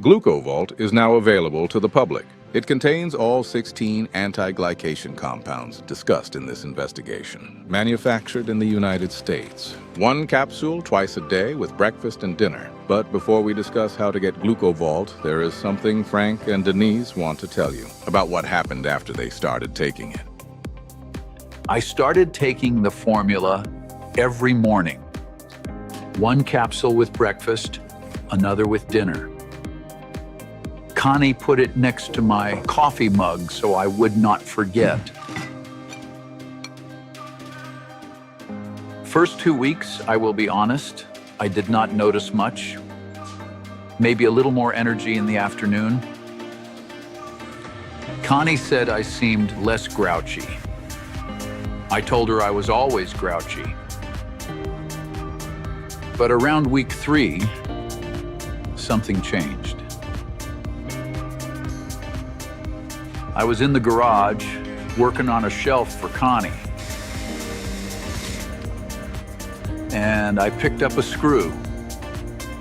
GlucoVault is now available to the public. It contains all 16 anti-glycation compounds discussed in this investigation, manufactured in the United States. One capsule twice a day with breakfast and dinner. But before we discuss how to get GlucoVault, there is something Frank and Denise want to tell you about what happened after they started taking it. I started taking the formula every morning. One capsule with breakfast, another with dinner. Connie put it next to my coffee mug so I would not forget. First 2 weeks, I will be honest, I did not notice much. Maybe a little more energy in the afternoon. Connie said I seemed less grouchy. I told her I was always grouchy. But around week 3, something changed. I was in the garage working on a shelf for Connie. And I picked up a screw,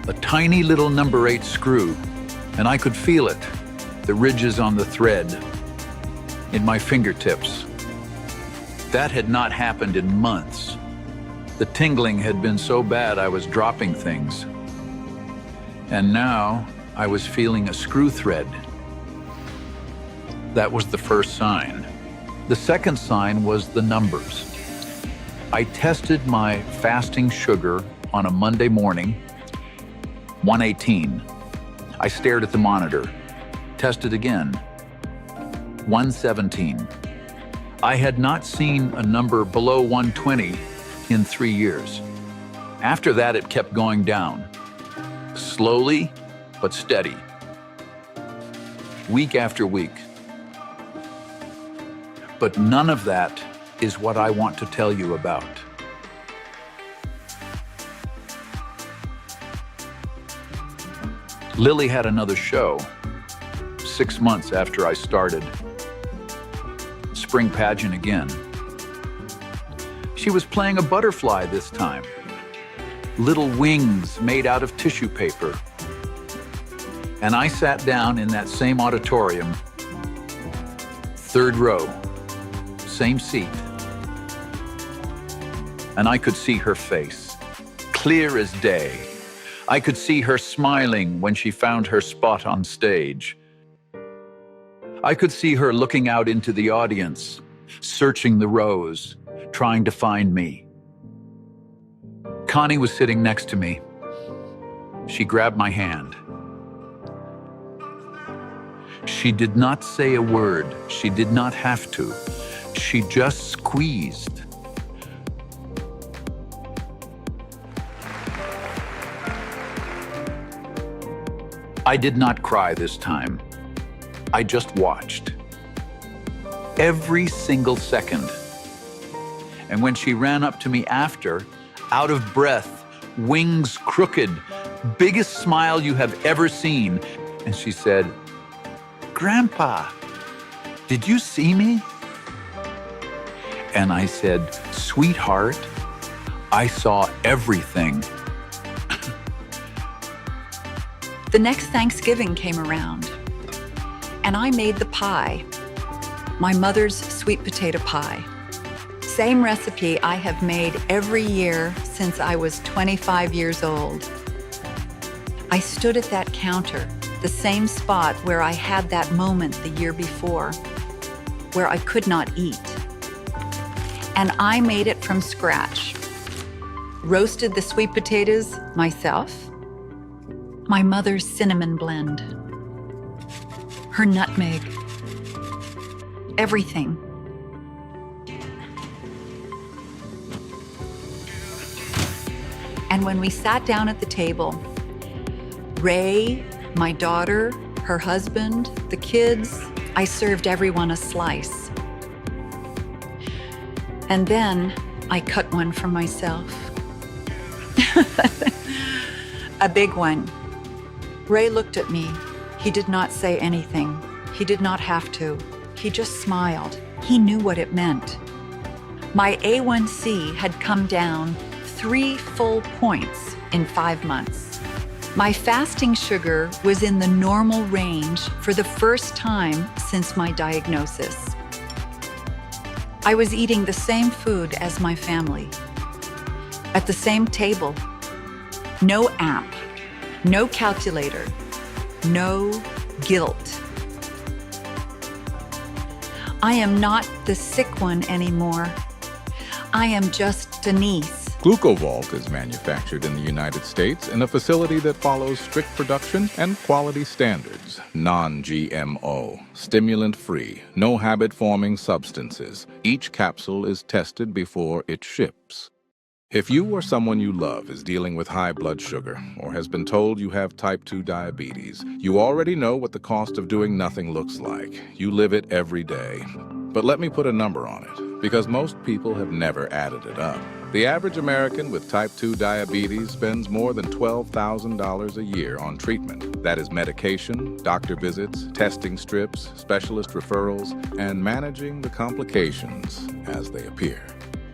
a tiny little number 8 screw, and I could feel it, the ridges on the thread, in my fingertips. That had not happened in months. The tingling had been so bad I was dropping things. And now I was feeling a screw thread. That was the first sign. The second sign was the numbers. I tested my fasting sugar on a Monday morning, 118. I stared at the monitor, tested again, 117. I had not seen a number below 120 in 3 years. After that, it kept going down, slowly but steady, week after week. But none of that is what I want to tell you about. Lily had another show 6 months after I started. Spring pageant again. She was playing a butterfly this time. Little wings made out of tissue paper. And I sat down in that same auditorium, 3rd row, same seat. And I could see her face, clear as day. I could see her smiling when she found her spot on stage. I could see her looking out into the audience, searching the rows, trying to find me. Connie was sitting next to me. She grabbed my hand. She did not say a word. She did not have to. She just squeezed. I did not cry this time. I just watched. Every single second. And when she ran up to me after, out of breath, wings crooked, biggest smile you have ever seen, and she said, "Grandpa, did you see me?" And I said, "Sweetheart, I saw everything." The next Thanksgiving came around, and I made the pie, my mother's sweet potato pie. Same recipe I have made every year since I was 25 years old. I stood at that counter, the same spot where I had that moment the year before, where I could not eat. And I made it from scratch. Roasted the sweet potatoes myself. My mother's cinnamon blend. Her nutmeg. Everything. And when we sat down at the table, Ray, my daughter, her husband, the kids, I served everyone a slice. And then I cut one for myself. A big one. Ray looked at me. He did not say anything. He did not have to. He just smiled. He knew what it meant. My A1C had come down 3 full points in 5 months. My fasting sugar was in the normal range for the first time since my diagnosis. I was eating the same food as my family, at the same table. No app, no calculator, no guilt. I am not the sick one anymore. I am just Denise. GlucoVault is manufactured in the United States in a facility that follows strict production and quality standards. Non-GMO, stimulant-free, no habit-forming substances. Each capsule is tested before it ships. If you or someone you love is dealing with high blood sugar or has been told you have type 2 diabetes, you already know what the cost of doing nothing looks like. You live it every day. But let me put a number on it, because most people have never added it up. The average American with type 2 diabetes spends more than $12,000 a year on treatment. That is medication, doctor visits, testing strips, specialist referrals, and managing the complications as they appear.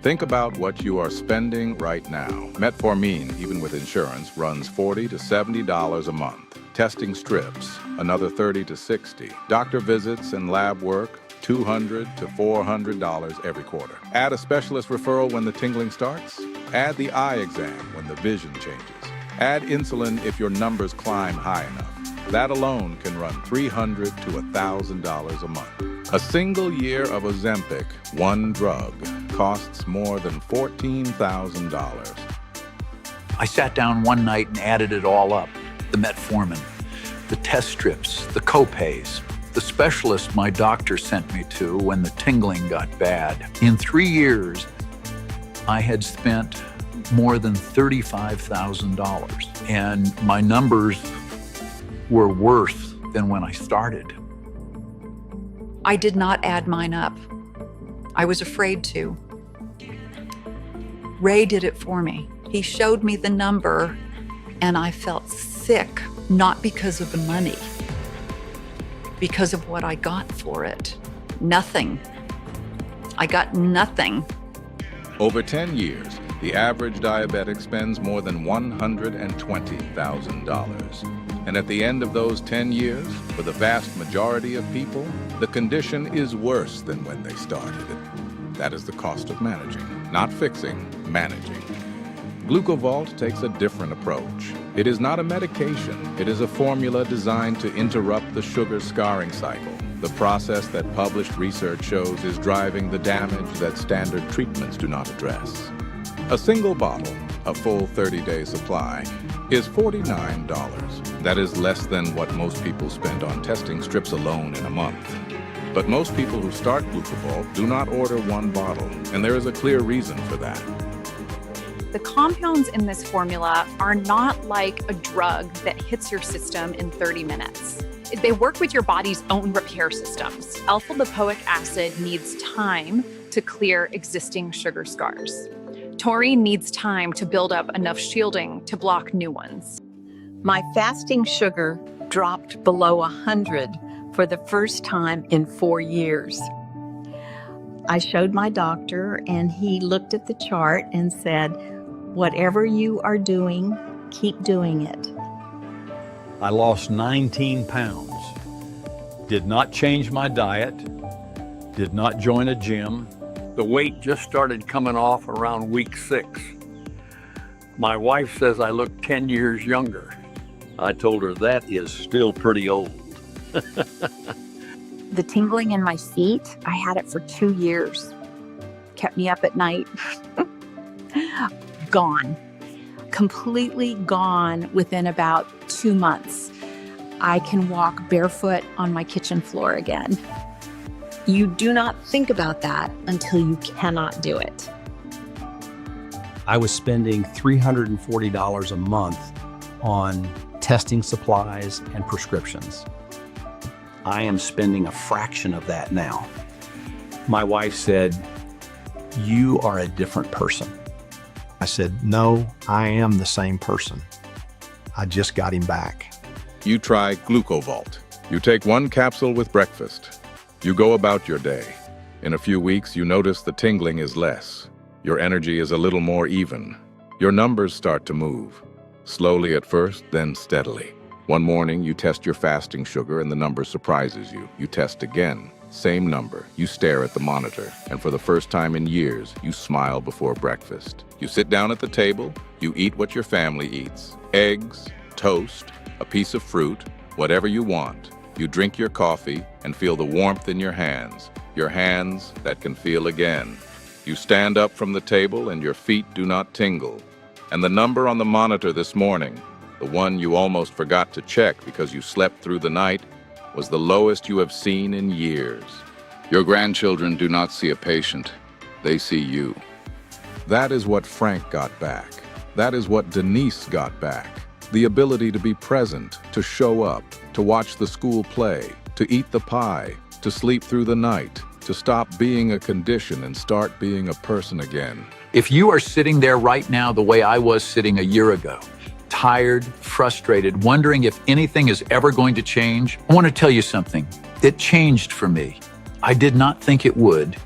Think about what you are spending right now. Metformin, even with insurance, runs $40 to $70 a month. Testing strips, another $30 to $60. Doctor visits and lab work, $200 to $400 every quarter. Add a specialist referral when the tingling starts. Add the eye exam when the vision changes. Add insulin if your numbers climb high enough. That alone can run $300 to $1,000 a month. A single year of Ozempic, one drug, costs more than $14,000. I sat down one night and added it all up. The metformin, the test strips, the copays, the specialist my doctor sent me to when the tingling got bad. In 3 years, I had spent more than $35,000, and my numbers were worse than when I started. I did not add mine up. I was afraid to. Ray did it for me. He showed me the number, and I felt sick, not because of the money, because of what I got for it. Nothing. I got nothing. Over 10 years, the average diabetic spends more than $120,000. And at the end of those 10 years, for the vast majority of people, the condition is worse than when they started. That is the cost of managing, not fixing, managing. GlucoVault takes a different approach. It is not a medication. It is a formula designed to interrupt the sugar scarring cycle, the process that published research shows is driving the damage that standard treatments do not address. A single bottle, a full 30-day supply, is $49. That is less than what most people spend on testing strips alone in a month. But most people who start GlucoVault do not order one bottle, and there is a clear reason for that. The compounds in this formula are not like a drug that hits your system in 30 minutes. They work with your body's own repair systems. Alpha-lipoic acid needs time to clear existing sugar scars. Taurine needs time to build up enough shielding to block new ones. My fasting sugar dropped below 100 for the first time in 4 years. I showed my doctor, and he looked at the chart and said, "Whatever you are doing, keep doing it." I lost 19 pounds, did not change my diet, did not join a gym. The weight just started coming off around week 6. My wife says I look 10 years younger. I told her that is still pretty old. The tingling in my feet, I had it for 2 years. Kept me up at night. Gone. Completely gone within about 2 months. I can walk barefoot on my kitchen floor again. You do not think about that until you cannot do it. I was spending $340 a month on testing supplies and prescriptions. I am spending a fraction of that now. My wife said, "You are a different person." I said, "No, I am the same person. I just got him back." You try GlucoVault. You take one capsule with breakfast. You go about your day. In a few weeks, you notice the tingling is less. Your energy is a little more even. Your numbers start to move. Slowly at first, then steadily. One morning, you test your fasting sugar and the number surprises you. You test again. Same number. You stare at the monitor, and for the first time in years, you smile before breakfast. You sit down at the table, you eat what your family eats. Eggs, toast, a piece of fruit, whatever you want. You drink your coffee and feel the warmth in your hands that can feel again. You stand up from the table and your feet do not tingle. And the number on the monitor this morning, the one you almost forgot to check because you slept through the night, was the lowest you have seen in years. Your grandchildren do not see a patient, they see you. That is what Frank got back. That is what Denise got back. The ability to be present, to show up, to watch the school play, to eat the pie, to sleep through the night, to stop being a condition and start being a person again. If you are sitting there right now the way I was sitting a year ago, tired, frustrated, wondering if anything is ever going to change, I want to tell you something. It changed for me. I did not think it would.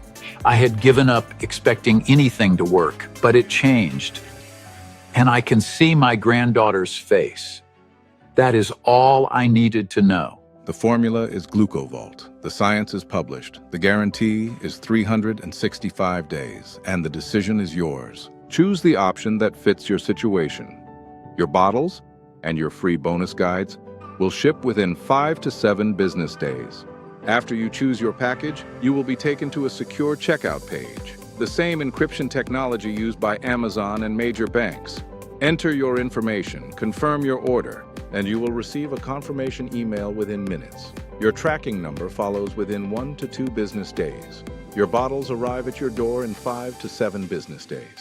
I had given up expecting anything to work, but it changed. And I can see my granddaughter's face. That is all I needed to know. The formula is GlucoVault. The science is published. The guarantee is 365 days, and the decision is yours. Choose the option that fits your situation. Your bottles and your free bonus guides will ship within 5 to 7 business days. After you choose your package, you will be taken to a secure checkout page, the same encryption technology used by Amazon and major banks. Enter your information, confirm your order, and you will receive a confirmation email within minutes. Your tracking number follows within 1 to 2 business days. Your bottles arrive at your door in 5 to 7 business days.